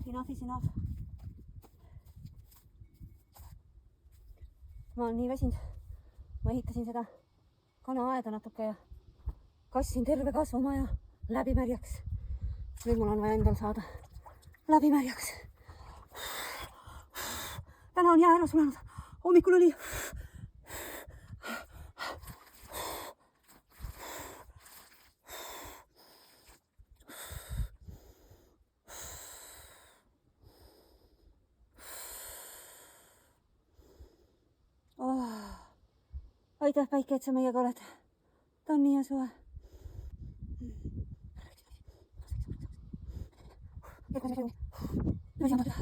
Enough is enough. Ma olen nii väsinud. Ma ehitasin seda kanaaeda natuke ja kassin terve kasvumaja läbimärjaks. Nüüd mul on vaja endal saada läbimärjaks. Täna on jää ära sulanud. Hommikul oli aitäh, päike, et sa meiega oled. Ta on nii hea soe. Ma läksin väga.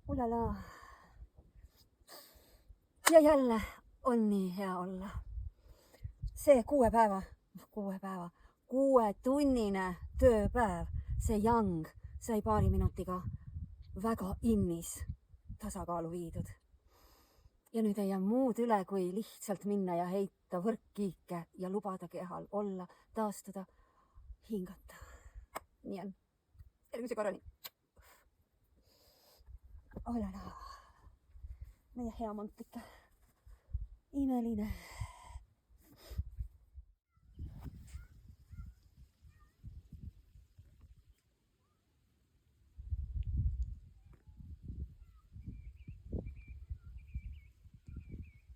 Ulala. Ja jälle on nii hea olla. See 6-tunnine tööpäev, see jang sai paari minutiga väga innis tasakaalu viidud. Ja nüüd ei jää muud üle, kui lihtsalt minna ja heita võrkkiike ja lubada kehal olla, taastuda, hingata. Nii on. Järgmise korrani. Olala. Meie hea mantlik. Imeline.